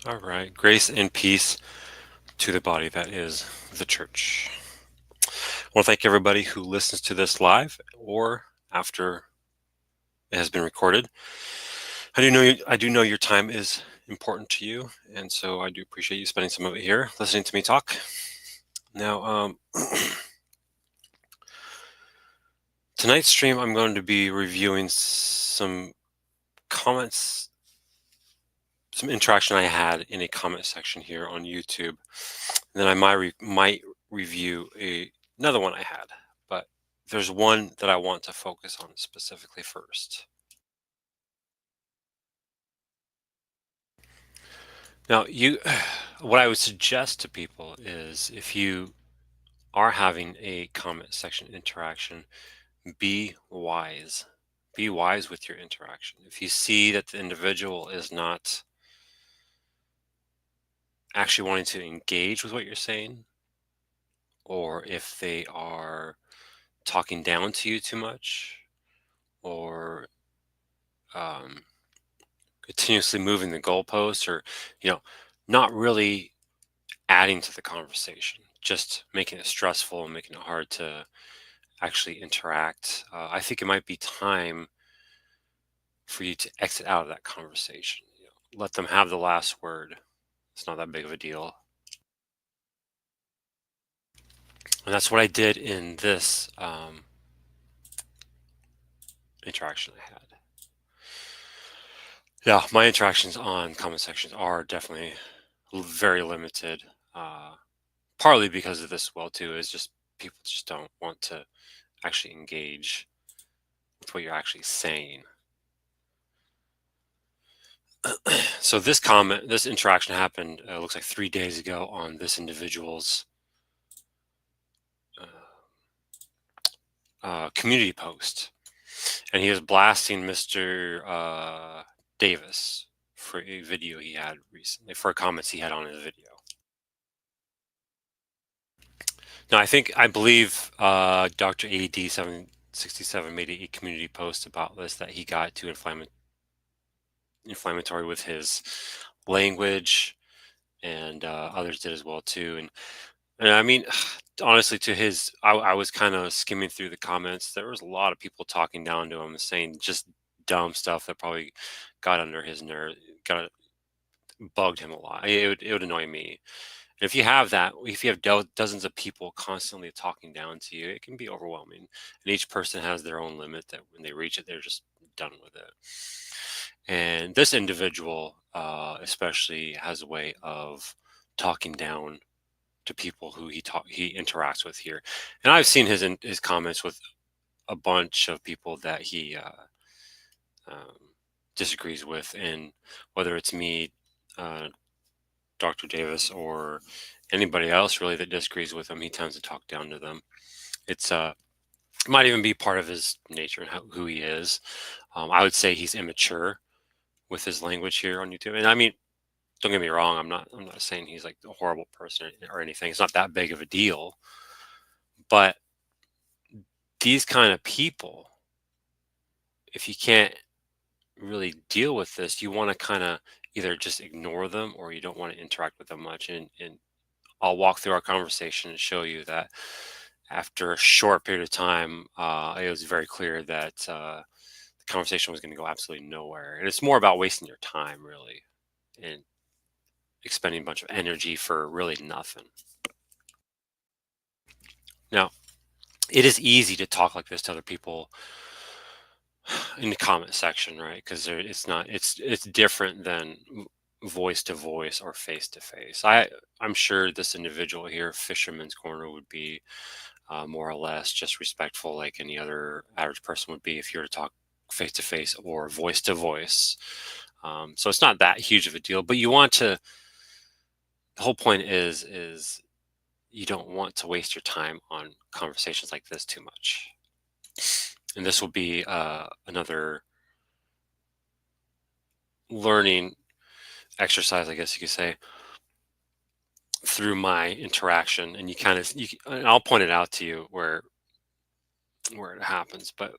All right. Grace and peace to the body that is the church. I want to thank everybody who listens to this live or after it has been recorded. I do know your time is important to you, and so I do appreciate you spending some of it here listening to me talk. Now, tonight's stream, I'm going to be reviewing some comments, some interaction I had in a comment section here on YouTube. And then I might review another one I had, but there's one that I want to focus on specifically first. Now, what I would suggest to people is if you are having a comment section interaction, be wise. Be wise with your interaction. If you see that the individual is not actually wanting to engage with what you're saying, or if they are talking down to you too much, or um, continuously moving the goalposts, or not really adding to the conversation, just making it stressful and making it hard to actually interact, I think it might be time for you to exit out of that conversation. Let them have the last word. It's not that big of a deal. And that's what I did in this interaction I had. Yeah, my interactions on comment sections are definitely very limited. Partly because of this, well, too, is just people just don't want to actually engage with what you're actually saying. So this interaction happened, looks like 3 days ago on this individual's community post. And he was blasting Mr. Davis for a video he had recently, for comments he had on his video. Now, I believe Dr. AD767 made a community post about this, that he got too inflammatory with his language, and others did as well too. And I mean, honestly, I was kind of skimming through the comments. There was a lot of people talking down to him, saying just dumb stuff that probably got under his nerve, bugged him a lot. It would annoy me. And if you have dozens of people constantly talking down to you, it can be overwhelming. And each person has their own limit that when they reach it, they're just done with it. And this individual, especially, has a way of talking down to people who he interacts with here. And I've seen his comments with a bunch of people that he um, disagrees with, and whether it's me, Dr. Davis, or anybody else really that disagrees with him, he tends to talk down to them. It might even be part of his nature and who he is. I would say he's immature with his language here on YouTube. And I mean, don't get me wrong, I'm not saying he's like a horrible person or anything. It's not that big of a deal. But these kind of people, if you can't really deal with this, you want to kind of either just ignore them, or you don't want to interact with them much. And I'll walk through our conversation and show you that after a short period of time, it was very clear that the conversation was going to go absolutely nowhere. And it's more about wasting your time, really, and expending a bunch of energy for really nothing. Now, it is easy to talk like this to other people in the comment section, right? Because it's different than voice to voice or face to face. I'm sure this individual here, Fisherman's Corner, would be more or less just respectful, like any other average person would be if you were to talk face to face or voice to voice. So it's not that huge of a deal, but you want to. The whole point is you don't want to waste your time on conversations like this too much. And this will be another learning exercise, I guess you could say, through my interaction. And and I'll point it out to you where it happens. But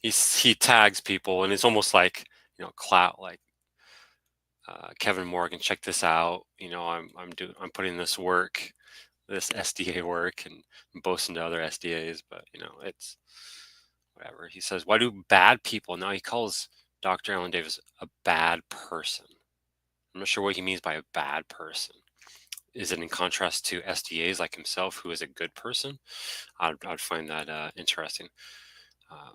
he tags people, and it's almost like clout, like Kevin Morgan, check this out. I'm putting this work, this SDA work, and boasting to other SDAs, but it's whatever. He says, why do bad people, now he calls Dr. Alan Davis a bad person. I'm not sure what he means by a bad person. Is it in contrast to SDAs like himself, who is a good person? I'd find that interesting.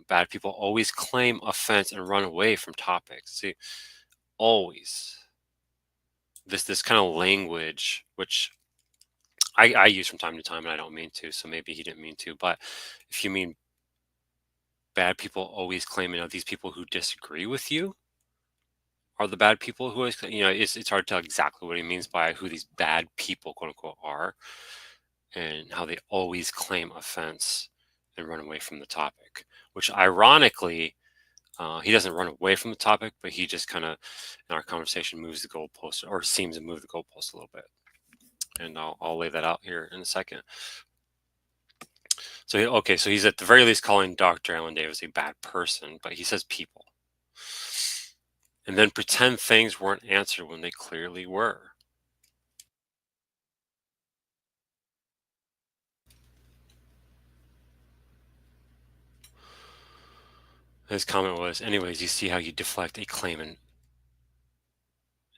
Bad people always claim offense and run away from topics. See, always this kind of language, which I use from time to time, and I don't mean to. So maybe he didn't mean to. But if you mean bad people always claiming, these people who disagree with you are the bad people who always, it's hard to tell exactly what he means by who these bad people, quote unquote, are, and how they always claim offense and run away from the topic, which ironically, he doesn't run away from the topic, but he just kind of, in our conversation, moves the goalpost, or seems to move the goalpost a little bit. And I'll lay that out here in a second. So, so he's at the very least calling Dr. Alan Davis a bad person, but he says people. And then pretend things weren't answered when they clearly were. His comment was, anyways, you see how you deflect and claim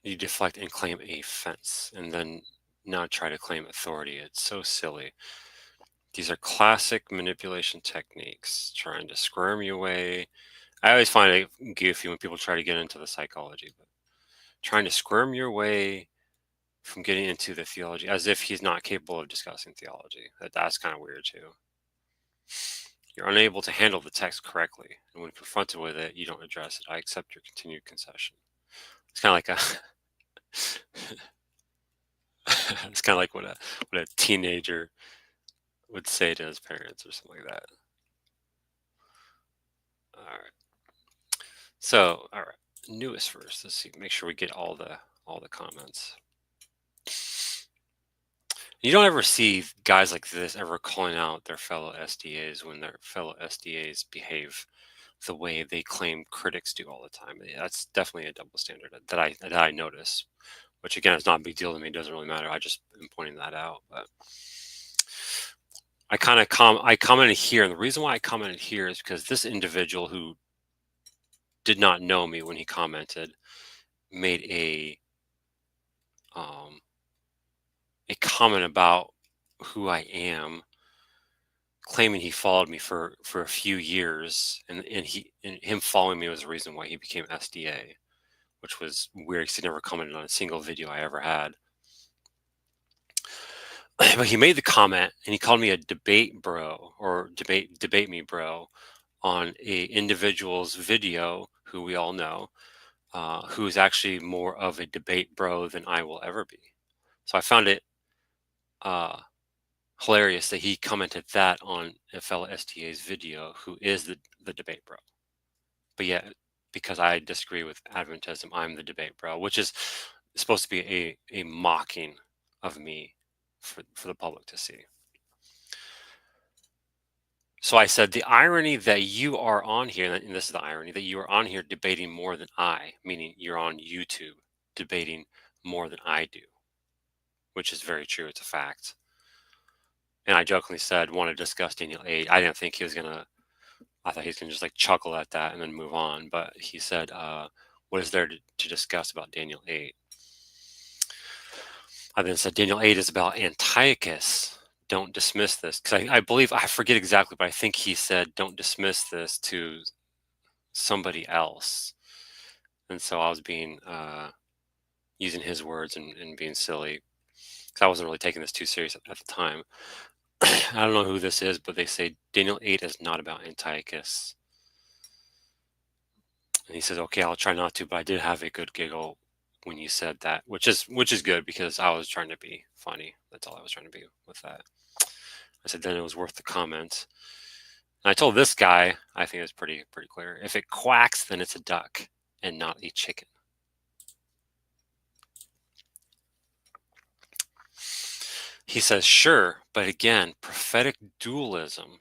a fence, and then not try to claim authority. It's so silly. These are classic manipulation techniques, trying to squirm you away. I always find it goofy when people try to get into the psychology, but trying to squirm your way from getting into the theology as if he's not capable of discussing theology. That's kind of weird too. You're unable to handle the text correctly, and when confronted with it, you don't address it. I accept your continued concession. It's kind of like it's kind of like what a teenager would say to his parents or something like that. All right. So, all right, newest verse. Let's see. Make sure we get all the comments. You don't ever see guys like this ever calling out their fellow SDAs when their fellow SDAs behave the way they claim critics do all the time. That's definitely a double standard that I notice, which again is not a big deal to me. It doesn't really matter. I just am pointing that out. But I commented here, and the reason why I commented here is because this individual who did not know me when he commented made a comment about who I am, claiming he followed me for a few years, and him following me was the reason why he became SDA, which was weird because he never commented on a single video I ever had. But he made the comment, and he called me a debate bro, or debate me bro, on a individual's video who we all know, who is actually more of a debate bro than I will ever be. So I found it hilarious that he commented that on a fellow SDA's video who is the debate bro. But yet, because I disagree with Adventism, I'm the debate bro, which is supposed to be a mocking of me for the public to see. So I said, the irony that you are on here, and this is the irony, that you are on here debating more than I, meaning you're on YouTube debating more than I do, which is very true. It's a fact. And I jokingly said, want to discuss Daniel 8. I didn't think he was going to, I thought he was going to just like chuckle at that and then move on. But he said, what is there to discuss about Daniel 8? I then said, Daniel 8 is about Antiochus. Don't dismiss this. Because I believe, I forget exactly, but I think he said, don't dismiss this to somebody else. And so I was being, using his words and being silly. Because I wasn't really taking this too serious at the time. I don't know who this is, but they say Daniel 8 is not about Antiochus. And he says, okay, I'll try not to, but I did have a good giggle when you said that, which is good because I was trying to be funny. That's all I was trying to be with that. I said, then it was worth the comment. And I told this guy, I think it's pretty clear. If it quacks, then it's a duck and not a chicken. He says, sure, but again, prophetic dualism.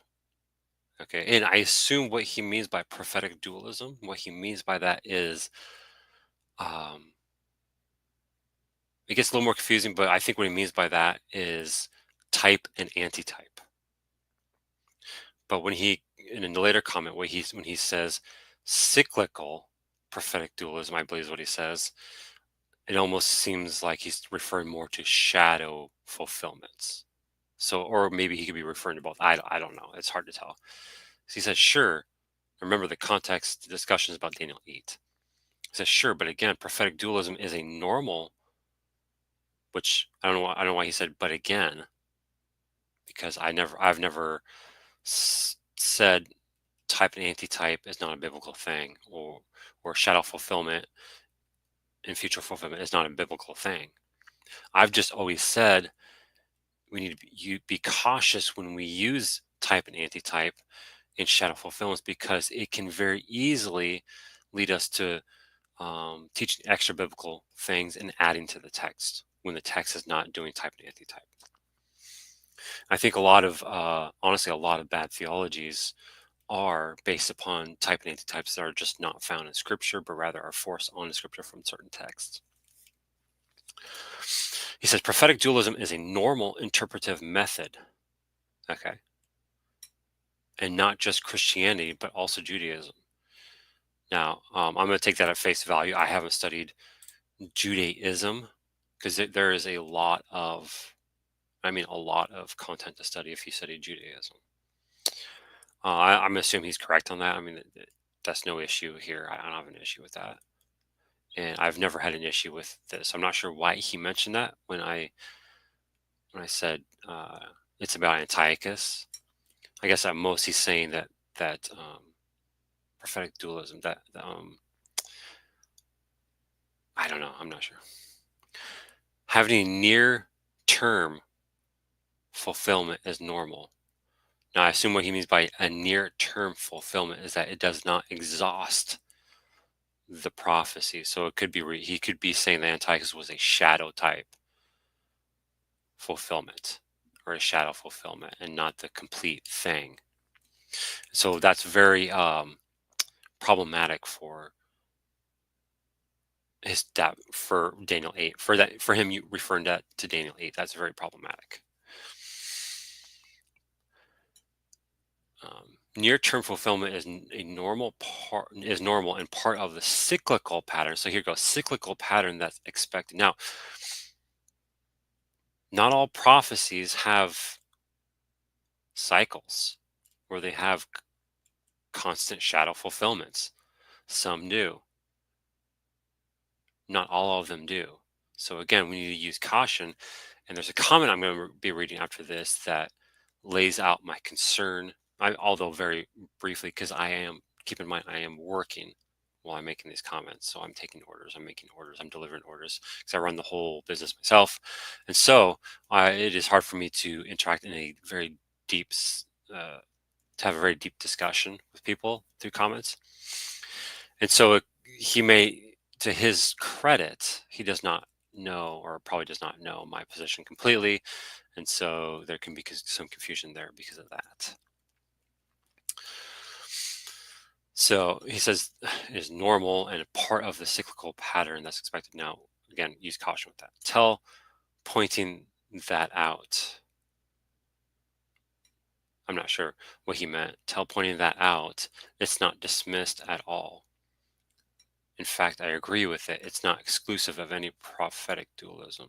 Okay, and I assume what he means by prophetic dualism, what he means by that is it gets a little more confusing, but I think what he means by that is type and antitype. But in the later comment, when he says cyclical prophetic dualism, I believe is what he says, it almost seems like he's referring more to shadow fulfillments. So, or maybe he could be referring to both. I don't know. It's hard to tell. So he says, sure. Remember the context the discussion is about Daniel 8. He says, sure, but again, prophetic dualism is a normal, which I don't know why he said, but again, because I've never said type and antitype is not a biblical thing, or shadow fulfillment and future fulfillment is not a biblical thing. I've just always said we need to be cautious when we use type and antitype in shadow fulfillments, because it can very easily lead us to teaching extra biblical things and adding to the text when the text is not doing type and antitype. I think honestly, a lot of bad theologies are based upon type and antitypes that are just not found in Scripture, but rather are forced on Scripture from certain texts. He says prophetic dualism is a normal interpretive method, okay, and not just Christianity, but also Judaism. Now, I'm going to take that at face value. I haven't studied Judaism because there is a lot of, a lot of content to study if you study Judaism. I'm going to assume he's correct on that. I mean, that's no issue here. I don't have an issue with that. And I've never had an issue with this. I'm not sure why he mentioned that when I said it's about Antiochus. I guess at most he's saying that prophetic dualism, that I don't know. I'm not sure. Having a near term fulfillment is normal. Now, I assume what he means by a near term fulfillment is that it does not exhaust the prophecy. So it could be he could be saying that Antiochus was a shadow type fulfillment, or a shadow fulfillment, and not the complete thing. So that's very problematic for for Daniel 8, for him you referring that to Daniel 8. That's very problematic. Near-term fulfillment is normal and part of the cyclical pattern. So here goes, cyclical pattern that's expected. Now, not all prophecies have cycles where they have constant shadow fulfillments. Some do. Not all of them do. So again, we need to use caution. And there's a comment I'm going to be reading after this that lays out my concern, although very briefly, because keep in mind, I am working while I'm making these comments. So I'm taking orders, I'm making orders, I'm delivering orders, because I run the whole business myself. And so it is hard for me to interact in a very deep, to have a very deep discussion with people through comments. And so he may, to his credit, he does not know, or probably does not know, my position completely. And so there can be some confusion there because of that. So he says it is normal and a part of the cyclical pattern that's expected. Now, again, use caution with that. Till pointing that out. I'm not sure what he meant. Till pointing that out, it's not dismissed at all. In fact, I agree with it. It's not exclusive of any prophetic dualism.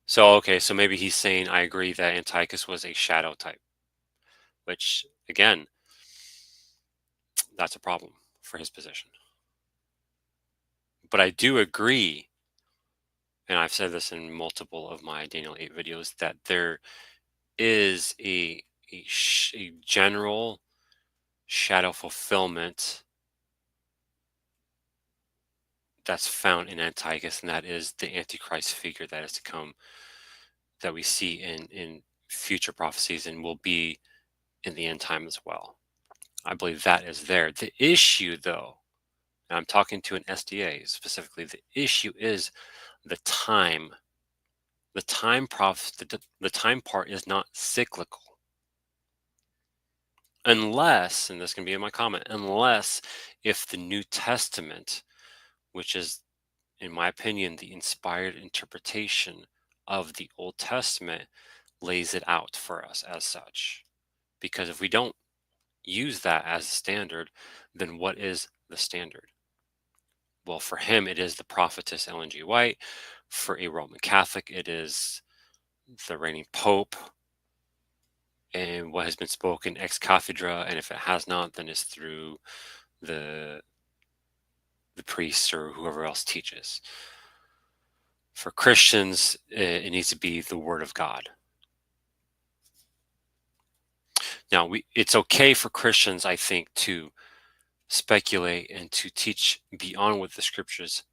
So, okay, so maybe he's saying, I agree that Antiochus was a shadow type, which, again, that's a problem for his position. But I do agree, and I've said this in multiple of my Daniel 8 videos, that there is a general shadow fulfillment that's found in Antiochus, and that is the Antichrist figure that is to come, that we see in future prophecies and will be in the end time as well. I believe that is there. The issue, though, and I'm talking to an SDA specifically, the issue is the time. The time the time part is not cyclical. Unless, and this can be in my comment, unless if the New Testament, which is in my opinion, the inspired interpretation of the Old Testament lays it out for us as such. Because if we don't use that as a standard, then what is the standard? Well, for him, it is the prophetess Ellen G. White. For a Roman Catholic, it is the reigning Pope and what has been spoken ex cathedra. And if it has not, then it's through the the priests or whoever else teaches. For Christians, it needs to be the Word of God. Now, it's okay for Christians, I think, to speculate and to teach beyond what the scriptures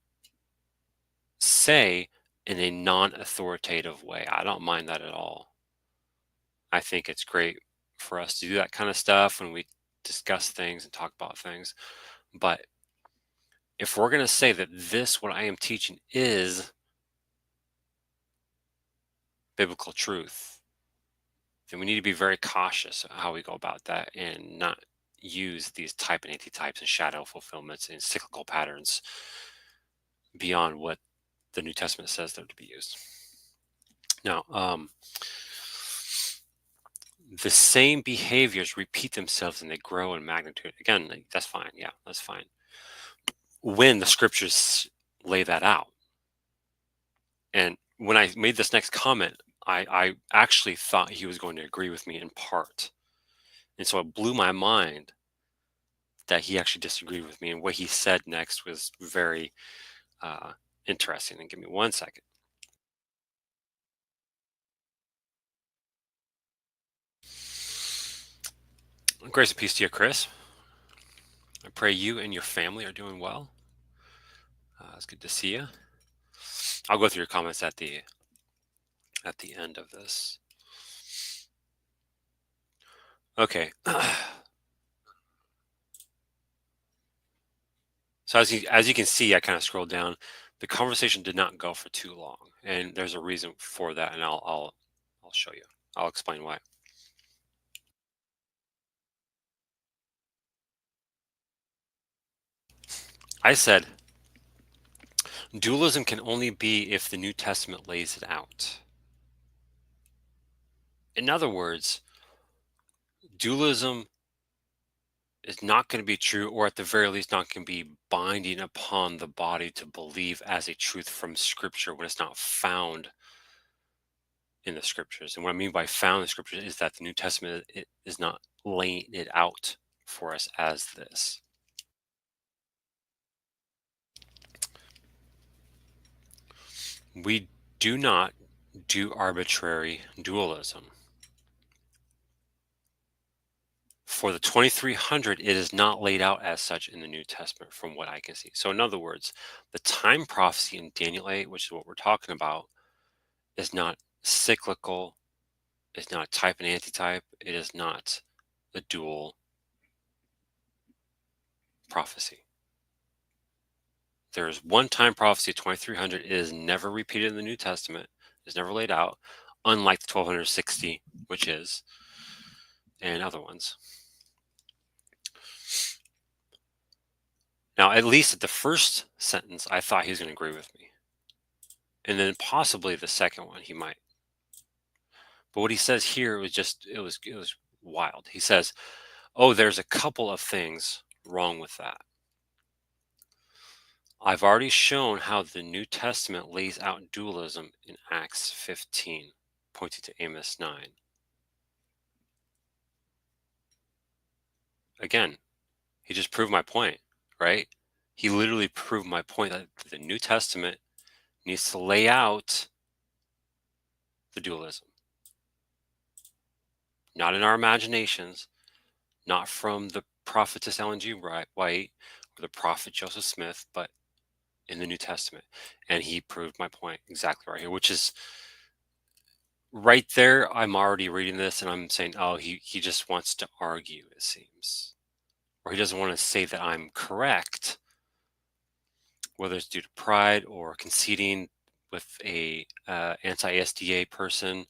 say in a non-authoritative way. I don't mind that at all. I think it's great for us to do that kind of stuff when we discuss things and talk about things. But if we're going to say that this, what I am teaching, is biblical truth, then we need to be very cautious of how we go about that and not use these type and antitypes and shadow fulfillments and cyclical patterns beyond what the New Testament says they're to be used. Now, the same behaviors repeat themselves and they grow in magnitude. Again, like, that's fine. Yeah, that's fine. When the scriptures lay that out. And when I made this next comment, I actually thought he was going to agree with me in part. And so it blew my mind that he actually disagreed with me. And what he said next was very interesting. And give me 1 second. Grace and peace to you, Chris. I pray you and your family are doing well. It's good to see you. I'll go through your comments at the end of this. Okay. So as you can see, I kind of scrolled down. The conversation did not go for too long, and there's a reason for that, and I'll show you. I'll explain why. I said dualism can only be if the New Testament lays it out. In other words, dualism is not going to be true, or at the very least, not going to be binding upon the body to believe as a truth from Scripture when it's not found in the Scriptures. And what I mean by found in the Scriptures is that the New Testament is not laying it out for us as this. We do not do arbitrary dualism. For the 2300, it is not laid out as such in the New Testament from what I can see. So, in other words, the time prophecy in Daniel 8, which is what we're talking about, is not cyclical, it's not type and antitype, it is not a dual prophecy. There is one time prophecy, 2300, it is never repeated in the New Testament, it's never laid out, unlike the 1260, which is, and other ones. Now, at least at the first sentence, I thought he was going to agree with me. And then possibly the second one, he might. But what he says here was just, it was wild. He says, oh, there's a couple of things wrong with that. I've already shown how the New Testament lays out dualism in Acts 15, pointing to Amos 9. Again, he just proved my point, right? He literally proved my point that the New Testament needs to lay out the dualism. Not in our imaginations, not from the prophetess Ellen G. White or the prophet Joseph Smith, but in the New Testament. And he proved my point exactly right here, which is right there. I'm already reading this and I'm saying, oh, he just wants to argue, it seems. Or he doesn't want to say that I'm correct, whether it's due to pride or conceding with a anti-SDA person.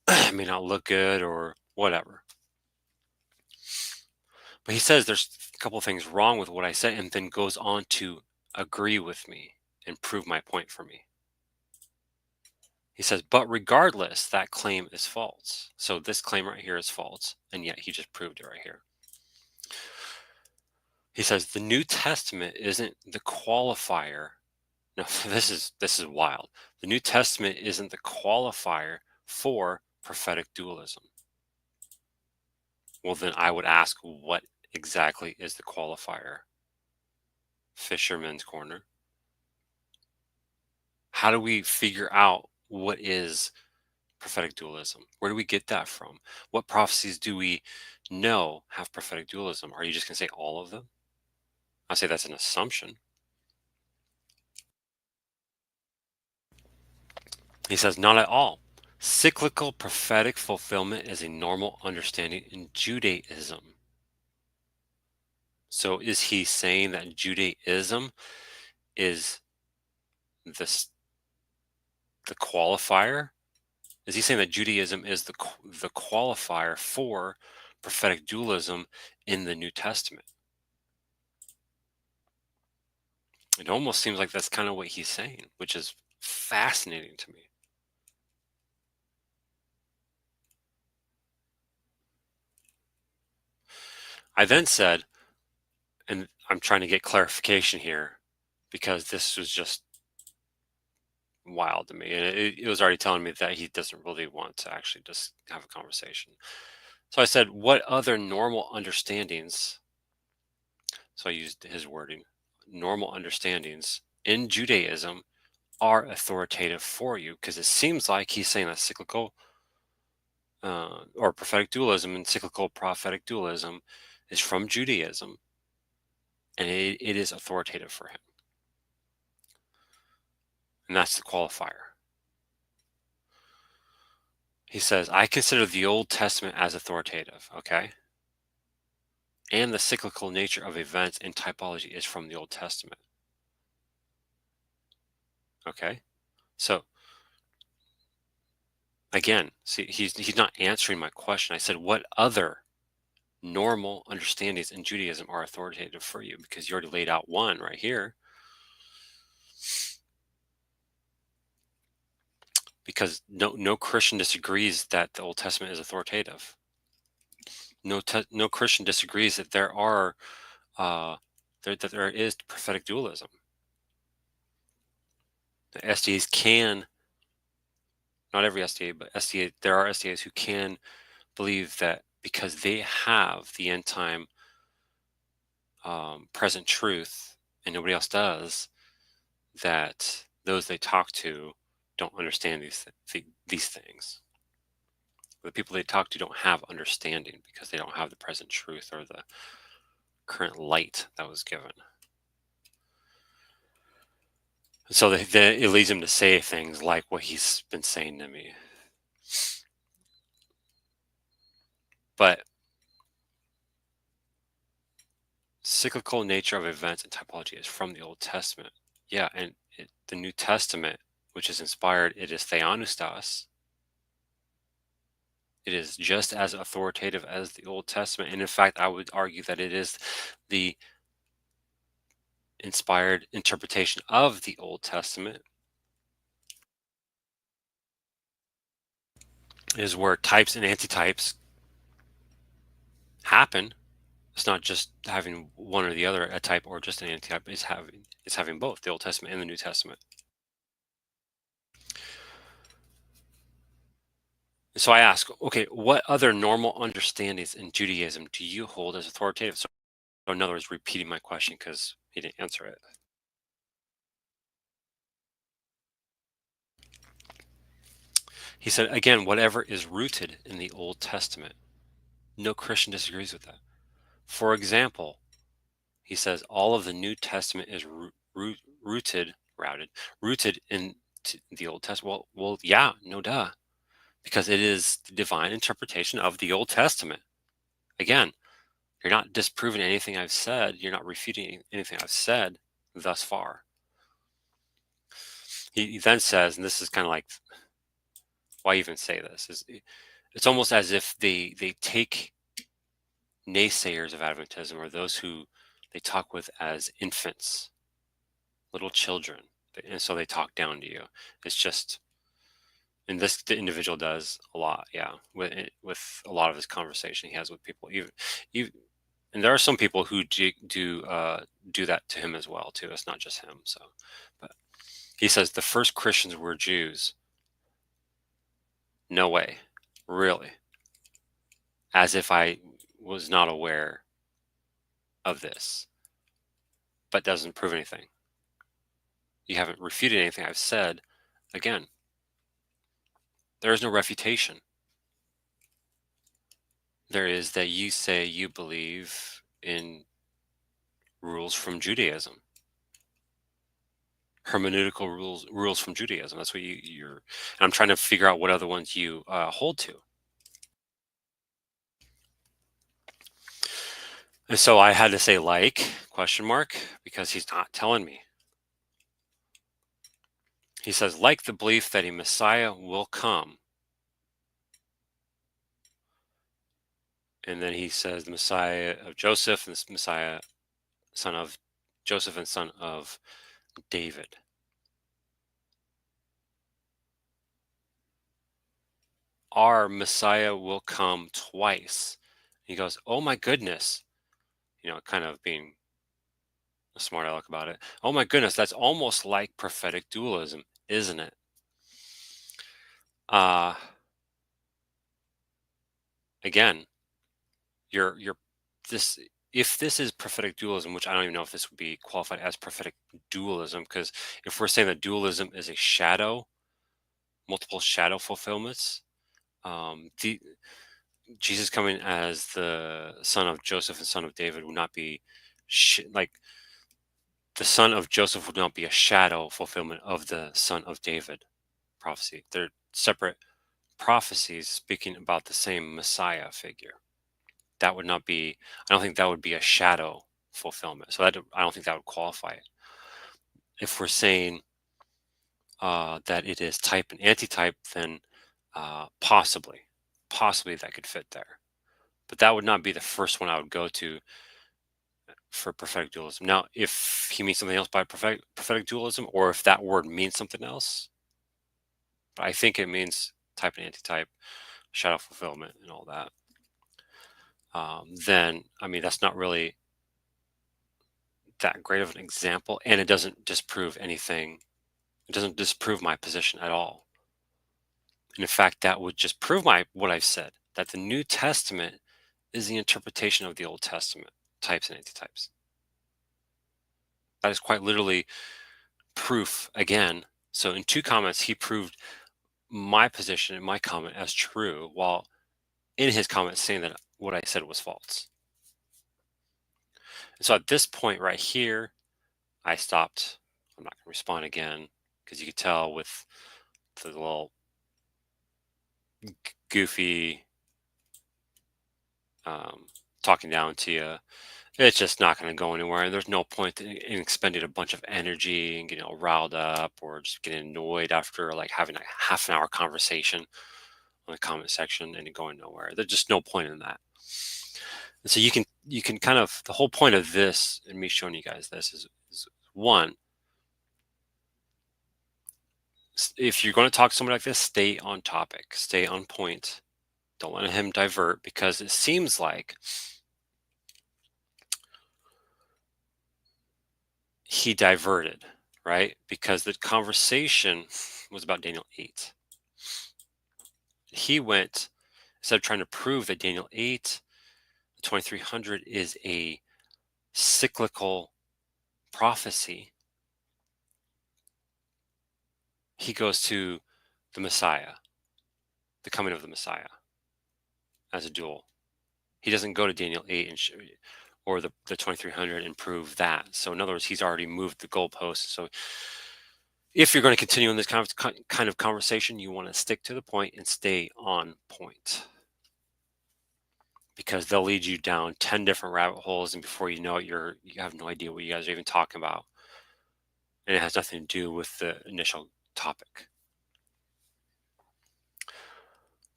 It may not look good or whatever. But he says there's a couple of things wrong with what I said and then goes on to agree with me and prove my point for me. He says, but regardless, that claim is false. So this claim right here is false, and yet he just proved it right here. He says the New Testament isn't the qualifier. No, this is wild. The New Testament isn't the qualifier for prophetic dualism. Well, then I would ask, what exactly is the qualifier? Fisherman's Corner. How do we figure out what is prophetic dualism? Where do we get that from? What prophecies do we know have prophetic dualism? Are you just going to say all of them? I say that's an assumption. He says, not at all. Cyclical prophetic fulfillment is a normal understanding in Judaism. So is he saying that Judaism is this the qualifier? Is he saying that Judaism is the qualifier for prophetic dualism in the New Testament? It almost seems like that's kind of what he's saying, which is fascinating to me. I then said, and I'm trying to get clarification here because this was just wild to me. And it was already telling me that he doesn't really want to actually just have a conversation. So I said, what other normal understandings? So I used his wording, normal understandings in Judaism are authoritative for you, because it seems like he's saying that cyclical or prophetic dualism and cyclical prophetic dualism is from Judaism, and it is authoritative for him. And that's the qualifier. He says, I consider the Old Testament as authoritative, okay? And the cyclical nature of events and typology is from the Old Testament. Okay? So, again, see, he's not answering my question. I said, what other normal understandings in Judaism are authoritative for you? Because you already laid out one right here. Because no Christian disagrees that the Old Testament is authoritative. No Christian disagrees that there are that there is prophetic dualism. The SDAs can, not every SDA, but SDA, there are SDAs who can believe that because they have the end time present truth and nobody else does, that those they talk to don't understand these things. The people they talk to don't have understanding because they don't have the present truth or the current light that was given. And so it leads him to say things like what he's been saying to me. But cyclical nature of events and typology is from the Old Testament. Yeah, and the New Testament, which is inspired, it is theopneustos. It is just as authoritative as the Old Testament. And in fact, I would argue that it is the inspired interpretation of the Old Testament. Is where types and antitypes happen. It's not just having one or the other, a type or just an antitype. It's having both the Old Testament and the New Testament. And so I ask, okay, what other normal understandings in Judaism do you hold as authoritative? So in other words, repeating my question because he didn't answer it. He said, again, whatever is rooted in the Old Testament. No Christian disagrees with that. For example, he says all of the New Testament is rooted in the Old Testament. Well, yeah, no duh, because it is the divine interpretation of the Old Testament. Again, you're not disproving anything I've said. You're not refuting anything I've said thus far. He then says, and this is kind of like, why even say this? It's almost as if they take naysayers of Adventism, or those who they talk with as infants, little children. and so they talk down to you. It's just, and this the individual does a lot, yeah, with a lot of his conversation he has with people, even, and there are some people who do that to him as well too. It's not just him. So, but he says the first Christians were Jews. No way, really, as if I was not aware of this, but doesn't prove anything. You haven't refuted anything I've said. Again, there is no refutation. There is that you say you believe in rules from Judaism, hermeneutical rules from Judaism. That's what you're. And I'm trying to figure out what other ones you hold to. And so I had to say question mark, because he's not telling me. He says, like the belief that a Messiah will come. And then he says the Messiah of Joseph and the Messiah, son of Joseph and son of David. Our Messiah will come twice. He goes, oh my goodness. Kind of being a smart aleck about it. Oh my goodness, that's almost like prophetic dualism, isn't it? Again, you're this if this is prophetic dualism, which I don't even know if this would be qualified as prophetic dualism, because if we're saying that dualism is a shadow, multiple shadow fulfillments, the Jesus coming as the son of Joseph and son of David would not be like the son of Joseph would not be a shadow fulfillment of the son of David prophecy. They're separate prophecies speaking about the same Messiah figure. That would not be, I don't think that would be a shadow fulfillment. So I don't think that would qualify it. If we're saying that it is type and antitype, then possibly that could fit there. But that would not be the first one I would go to for prophetic dualism. Now, if he means something else by prophetic dualism, or if that word means something else, but I think it means type and antitype, shadow fulfillment, and all that. Then, I mean, that's not really that great of an example, and it doesn't disprove anything. It doesn't disprove my position at all. And in fact, that would just prove what I've said, that the New Testament is the interpretation of the Old Testament, types and antitypes. That is quite literally proof again. So in 2 comments, he proved my position and my comment as true, while in his comment saying that what I said was false. And so at this point right here, I stopped. I'm not going to respond again, because you could tell with the little goofy talking down to you, it's just not going to go anywhere. And there's no point in expending a bunch of energy and getting all riled up, or just getting annoyed after like having a half an hour conversation on the comment section and it going nowhere. There's just no point in that. And so you can kind of, the whole point of this and me showing you guys this is one, if you're going to talk to somebody like this, stay on topic, stay on point. Don't let him divert, because it seems like he diverted, right? Because the conversation was about Daniel 8. He went, instead of trying to prove that Daniel 8, 2300 is a cyclical prophecy, he goes to the Messiah, the coming of the Messiah, as a dual. He doesn't go to Daniel 8 or the 2300 and prove that. So in other words, he's already moved the goalposts. So if you're going to continue in this kind of conversation, you want to stick to the point and stay on point, because they'll lead you down 10 different rabbit holes, and before you know it, you have no idea what you guys are even talking about, and it has nothing to do with the initial topic.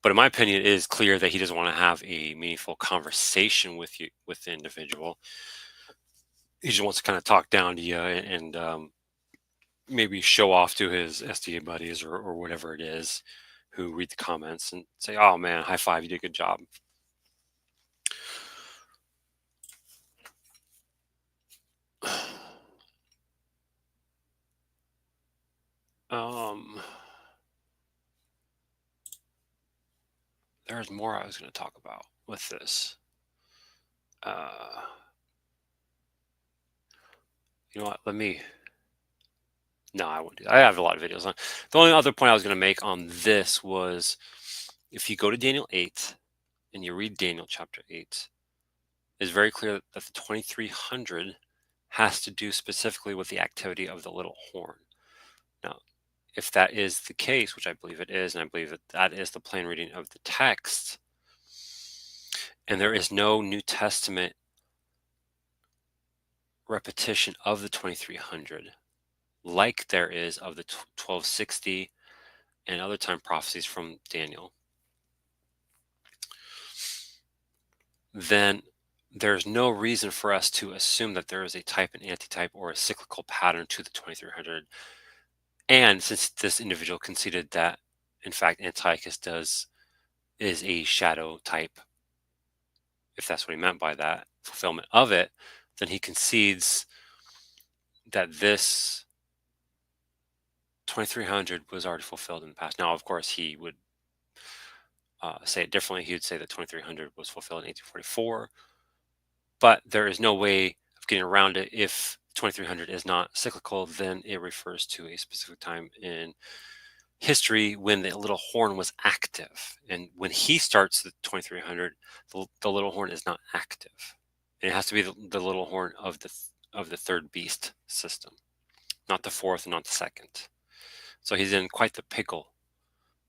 But in my opinion, it is clear that he doesn't want to have a meaningful conversation with the individual. He just wants to kind of talk down to you and maybe show off to his SDA buddies or whatever it is who read the comments and say, "Oh man, high five, you did a good job." Um, there's more I was going to talk about with this. Uh, you know what? Let me. No, I won't do that. I have a lot of videos on. The only other point I was going to make on this was if you go to Daniel 8 and you read Daniel chapter 8, it's very clear that the 2300 has to do specifically with the activity of the little horn. Now, if that is the case, which I believe it is, and I believe that that is the plain reading of the text, and there is no New Testament repetition of the 2300 like there is of the 1260 and other time prophecies from Daniel, then there's no reason for us to assume that there is a type and antitype or a cyclical pattern to the 2300. And since this individual conceded that, in fact, Antiochus is a shadow type, if that's what he meant by that fulfillment of it, then he concedes that this 2300 was already fulfilled in the past. Now, of course, he would say it differently. He would say that 2300 was fulfilled in 1844, but there is no way of getting around it. If 2300 is not cyclical, then it refers to a specific time in history when the little horn was active. And when he starts the 2300, the little horn is not active. And it has to be the little horn of the third beast system, not the fourth and not the second. So he's in quite the pickle.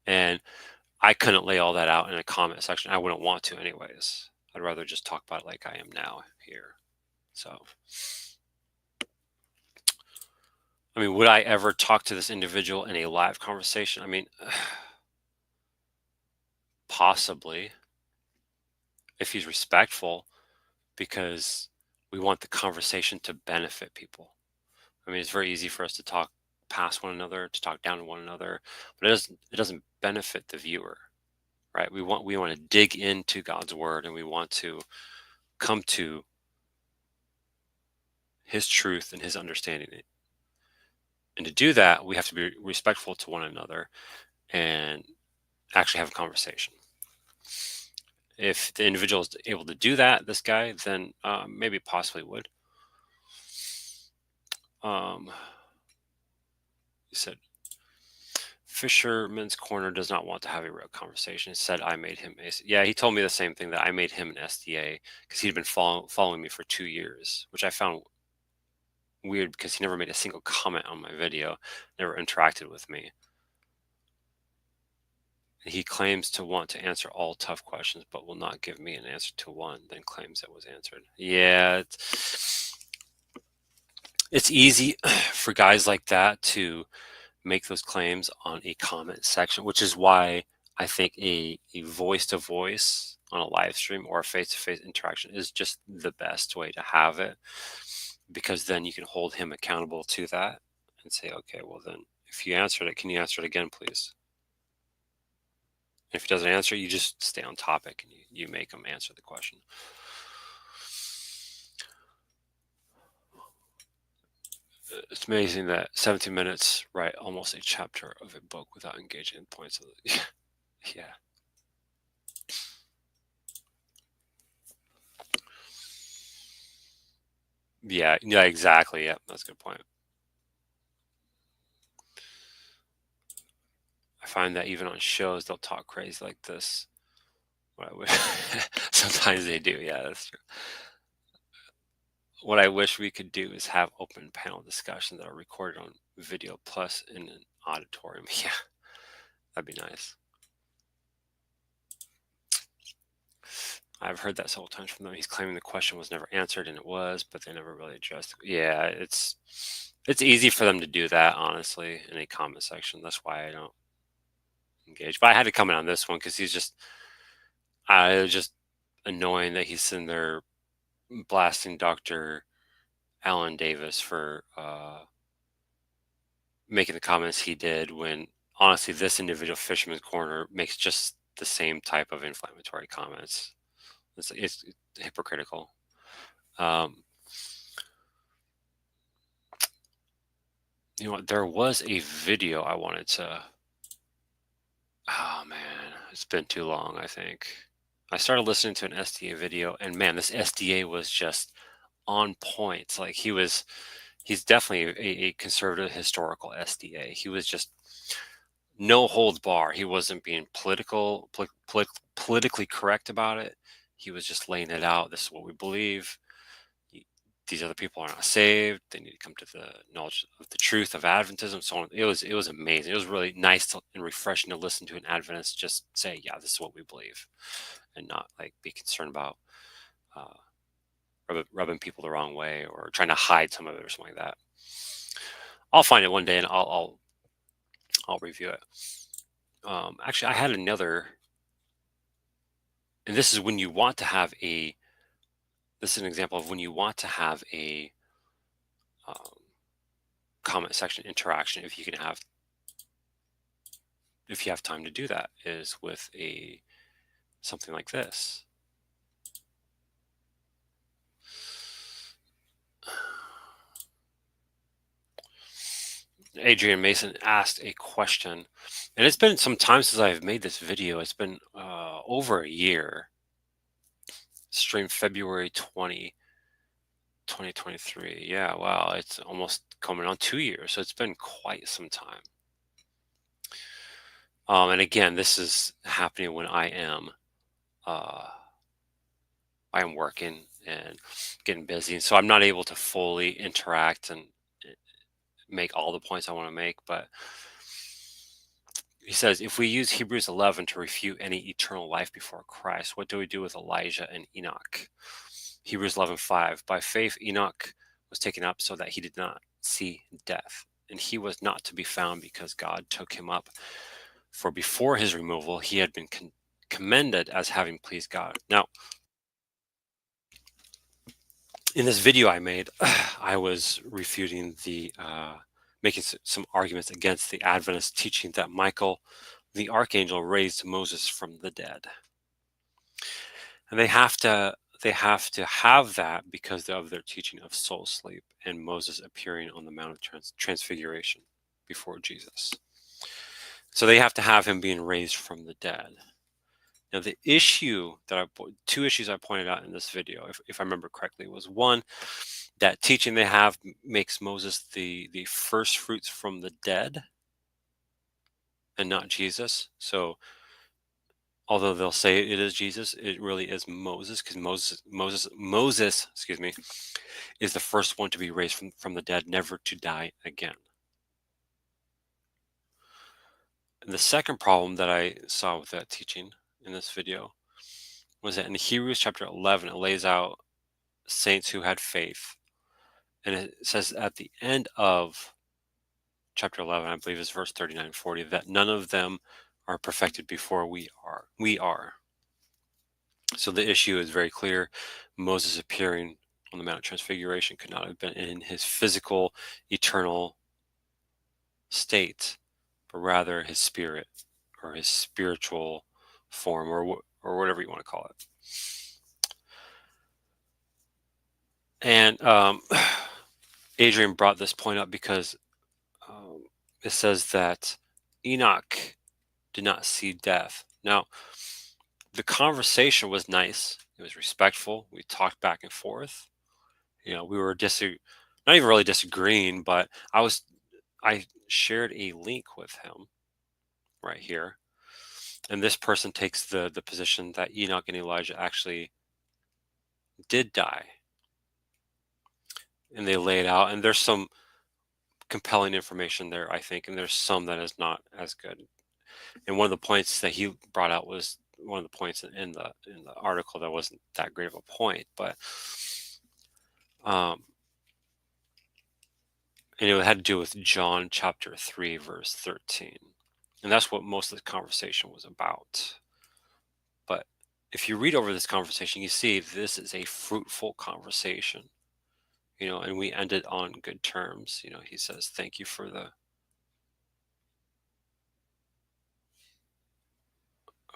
And I couldn't lay all that out in a comment section. I wouldn't want to anyways. I'd rather just talk about it like I am now here. So, I mean, would I ever talk to this individual in a live conversation? I mean, possibly, if he's respectful, because we want the conversation to benefit people. I mean, it's very easy for us to talk past one another, to talk down to one another, but it doesn't benefit the viewer, right? We want to dig into God's word, and we want to come to his truth and his understanding. And to do that, we have to be respectful to one another and actually have a conversation. If the individual is able to do that, this guy, then maybe possibly would. He said, Fisherman's Corner does not want to have a real conversation. He said I made him. Yeah, he told me the same thing, that I made him an SDA because he'd been following me for 2 years, which I found weird because he never made a single comment on my video, never interacted with me. He claims to want to answer all tough questions, but will not give me an answer to one, then claims it was answered. Yeah, it's easy for guys like that to make those claims on a comment section, which is why I think a voice to voice on a live stream or a face to face interaction is just the best way to have it, because then you can hold him accountable to that and say, okay, well, then if you answered it, can you answer it again, please? If he doesn't answer, you just stay on topic and you make him answer the question. It's amazing that 17 minutes write almost a chapter of a book without engaging in points of the yeah. Yeah, exactly. Yeah, that's a good point. I find that even on shows, they'll talk crazy like this. What I wish sometimes they do. Yeah, that's true. What I wish we could do is have open panel discussions that are recorded on video plus in an auditorium. Yeah, that'd be nice. I've heard that several times from them. He's claiming the question was never answered, and it was, but they never really addressed it. Yeah, it's easy for them to do that, honestly, in a comment section. That's why I don't engage. But I had to comment on this one because it was just annoying that he's sitting there blasting Dr. Alan Davis for making the comments he did when honestly this individual Fisherman's Corner makes just the same type of inflammatory comments. It's hypocritical. Um, you know what? There was a video I wanted to. Oh man, it's been too long. I think I started listening to an SDA video, and man, this SDA was just on point. Like he's definitely a conservative historical SDA. He was just no holds bar. He wasn't being politically correct about it. He was just laying it out. This is what we believe. These other people are not saved. They need to come to the knowledge of the truth of Adventism. So on. It was amazing. It was really nice and refreshing to listen to an Adventist just say, "Yeah, this is what we believe," and not like be concerned about uh, rubbing people the wrong way or trying to hide some of it or something like that. I'll find it one day and I'll review it. Actually, I had another, and this is when you want to have a. This is an example of when you want to have a um, comment section interaction. If you have time to do that, is with a something like this. Adrian Mason asked a question, and it's been some time since I've made this video. It's been over a year. Stream February 2023. Yeah, wow, it's almost coming on 2 years, so it's been quite some time. And again, this is happening when I am working and getting busy, and so I'm not able to fully interact and make all the points I want to make. But he says, if we use Hebrews 11 to refute any eternal life before Christ, what do we do with Elijah and Enoch? Hebrews 11:5. By faith, Enoch was taken up so that he did not see death, and he was not to be found because God took him up. For before his removal, he had been commended as having pleased God. Now, in this video I made, I was refuting making some arguments against the Adventist teaching that Michael, the archangel, raised Moses from the dead, and they have to have that because of their teaching of soul sleep and Moses appearing on the Mount of Transfiguration before Jesus. So they have to have him being raised from the dead. Now, the issue two issues I pointed out in this video, if I remember correctly, was one, that teaching they have makes Moses the first fruits from the dead and not Jesus. So although they'll say it is Jesus, it really is Moses, because Moses, excuse me, is the first one to be raised from the dead, never to die again. And the second problem that I saw with that teaching in this video was that in Hebrews chapter 11, it lays out saints who had faith. And it says at the end of chapter 11, I believe is verse 39 and 40, that none of them are perfected before we are. We are. So the issue is very clear. Moses appearing on the Mount of Transfiguration could not have been in his physical, eternal state, but rather his spirit or his spiritual form or whatever you want to call it. And Adrian brought this point up because it says that Enoch did not see death. Now, the conversation was nice. It was respectful. We talked back and forth. You know, we were not even really disagreeing, but I shared a link with him right here. And this person takes the position that Enoch and Elijah actually did die. And they lay it out. And there's some compelling information there, I think, and there's some that is not as good. And one of the points that he brought out was one of the points in the article that wasn't that great of a point, but and it had to do with John chapter 3 verse 13, and that's what most of the conversation was about. But if you read over this conversation, you see this is a fruitful conversation, and we ended on good terms. He says thank you for the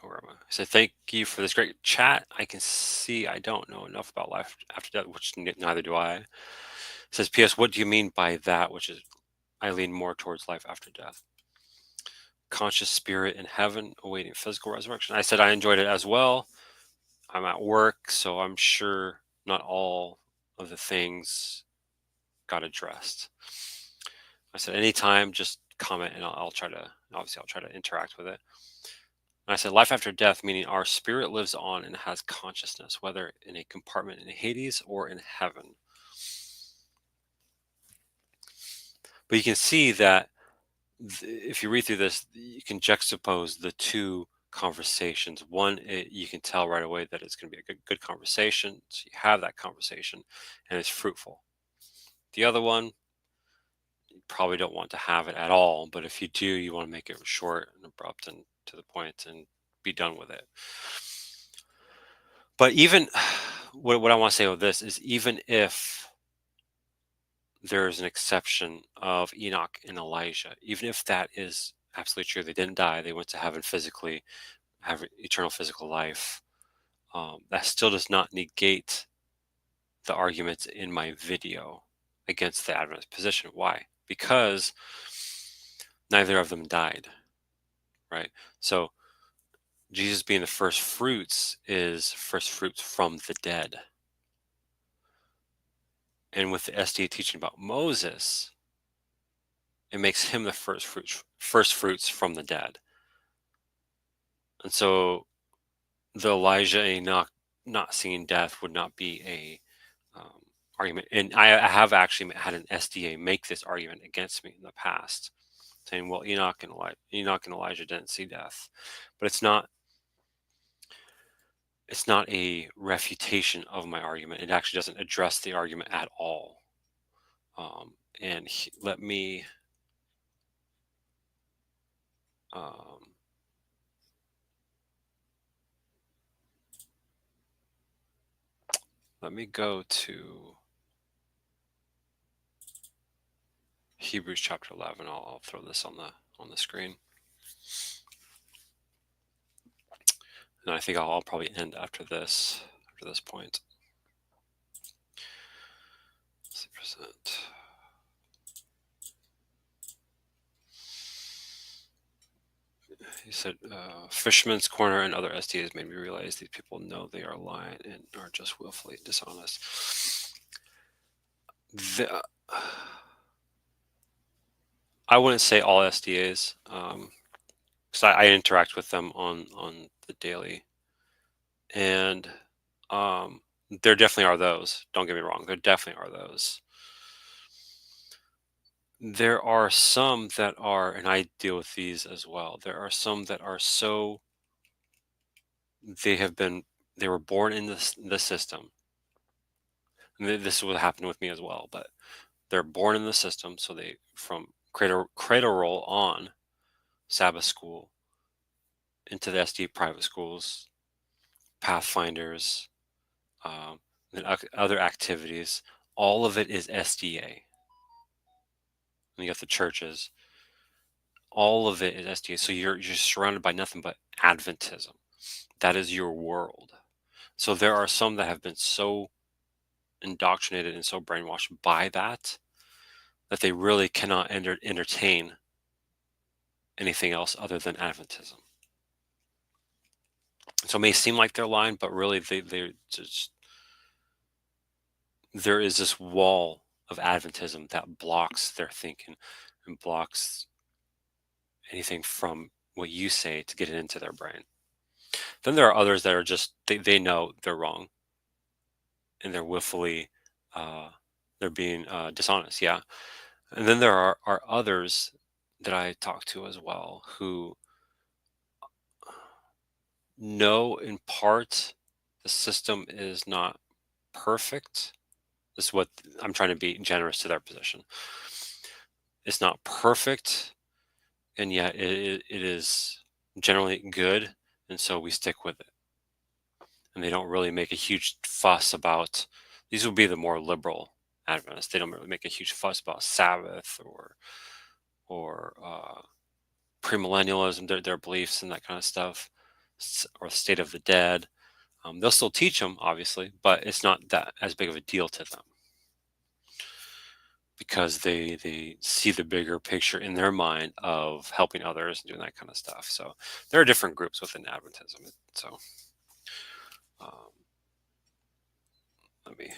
where am I? I said, thank you for this great chat. I can see I don't know enough about life after death, which neither do I. It says, P.S. What do you mean by that? Which is, I lean more towards life after death. Conscious spirit in heaven awaiting physical resurrection. I said, I enjoyed it as well. I'm at work, so I'm sure not all of the things got addressed. I said, anytime, just comment and I'll try to, obviously, I'll try to interact with it. And I said, life after death, meaning our spirit lives on and has consciousness, whether in a compartment in Hades or in heaven. But you can see that if you read through this, you can juxtapose the two conversations. One, you can tell right away that it's going to be a good conversation. So you have that conversation and it's fruitful. The other one, you probably don't want to have it at all. But if you do, you want to make it short and abrupt and to the point and be done with it. But even what I want to say with this is, even if there is an exception of Enoch and Elijah, even if that is absolutely true, they didn't die, they went to heaven physically, have eternal physical life, that still does not negate the arguments in my video against the Adventist position. Why? Because neither of them died, right? So Jesus being the first fruits is first fruits from the dead. And with the SDA teaching about Moses, it makes him the first fruits from the dead. And so the Elijah and Enoch not seeing death would not be a argument. And I have actually had an SDA make this argument against me in the past, saying, well, Enoch and Elijah didn't see death. But it's not a refutation of my argument. It actually doesn't address the argument at all. Let me go to Hebrews chapter 11. I'll throw this on the screen. And I think I'll probably end after this point. 60%. He said, Fisherman's Corner and other SDAs made me realize these people know they are lying and are just willfully dishonest. I wouldn't say all SDAs, because I interact with them on the daily, and there definitely are those. Don't get me wrong, there definitely are those. There are some that are, and I deal with these as well. There are some that are so, they were born in the system. And this is what happened with me as well, but they're born in the system, so they, from cradle roll on, Sabbath school into the SD private schools, Pathfinders, and other activities. All of it is SDA. And you got the churches. All of it is SDA. So you're surrounded by nothing but Adventism. That is your world. So there are some that have been so indoctrinated and so brainwashed by that they really cannot entertain anything else other than Adventism. So it may seem like they're lying, but really they just, there is this wall of Adventism that blocks their thinking and blocks anything from what you say to get it into their brain. Then there are others that are just, they know they're wrong and they're willfully, they're being dishonest. Yeah. And then there are others that I talk to as well who know in part the system is not perfect. This is what I'm trying to be generous to their position. It's not perfect, and yet it is generally good, and so we stick with it. And they don't really make a huge fuss about, these would be the more liberal Adventists. They don't really make a huge fuss about Sabbath or premillennialism, their beliefs and that kind of stuff. or the state of the dead. They'll still teach them, obviously, but it's not that as big of a deal to them because they see the bigger picture in their mind of helping others and doing that kind of stuff. So there are different groups within Adventism. So um, let me.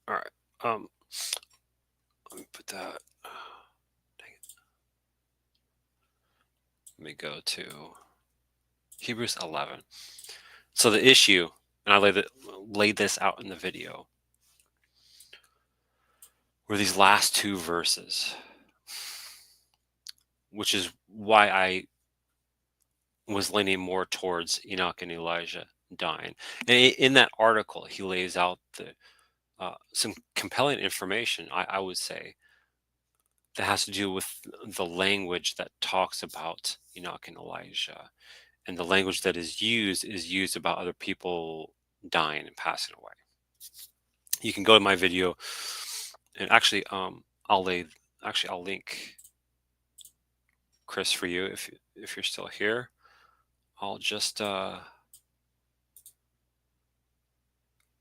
All right. Um, let me put that. Dang it. Let me go to Hebrews 11. So the issue, and I laid this out in the video, were these last two verses, which is why I was leaning more towards Enoch and Elijah dying. And in that article, he lays out some compelling information, I would say, that has to do with the language that talks about Enoch and Elijah. And the language that is used about other people dying and passing away. You can go to my video, and actually, I'll link Chris for you if you're still here. I'll just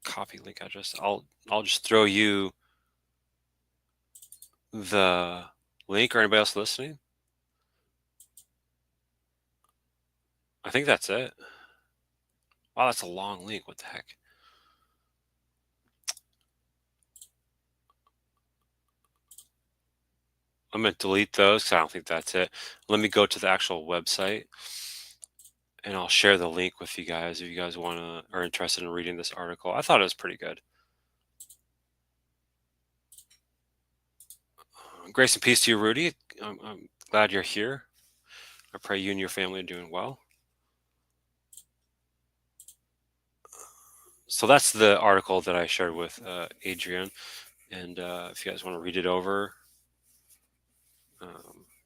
copy link address. I'll just throw you the link, or anybody else listening. I think that's it. Wow, that's a long link. What the heck? I'm going to delete those because I don't think that's it. Let me go to the actual website, and I'll share the link with you guys if you guys are interested in reading this article. I thought it was pretty good. Grace and peace to you, Rudy. I'm glad you're here. I pray you and your family are doing well. So that's the article that I shared with Adrian. And if you guys want to read it over,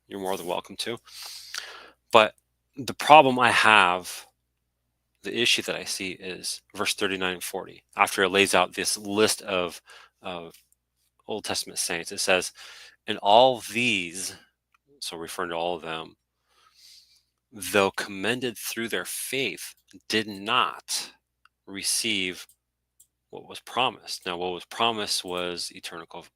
you're more than welcome to. But the problem I have, the issue that I see is verse 39 and 40. After it lays out this list of Old Testament saints, it says, and all these, so referring to all of them, though commended through their faith, did not receive what was promised. Now, what was promised was eternal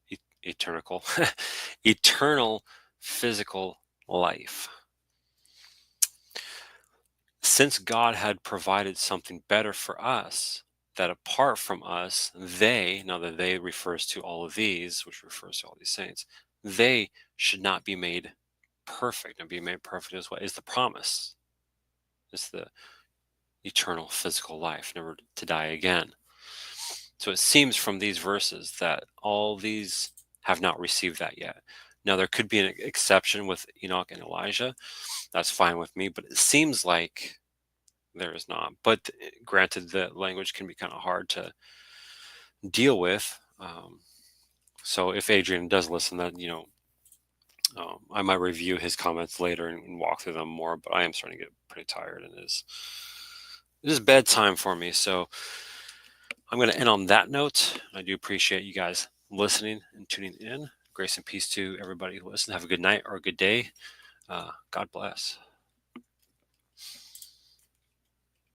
physical life. Since God had provided something better for us, that apart from us, now that they refers to all of these, which refers to all these saints, they should not be made perfect. And being made perfect is what is the promise. It's the eternal physical life, never to die again. So it seems from these verses that all these have not received that yet. Now, there could be an exception with Enoch and Elijah. That's fine with me, but it seems like there is not. But granted, the language can be kind of hard to deal with. So if Adrian does listen, then, I might review his comments later and walk through them more, but I am starting to get pretty tired, and it is bedtime for me. So I'm going to end on that note. I do appreciate you guys listening and tuning in. Grace and peace to everybody who listens. Have a good night or a good day. God bless.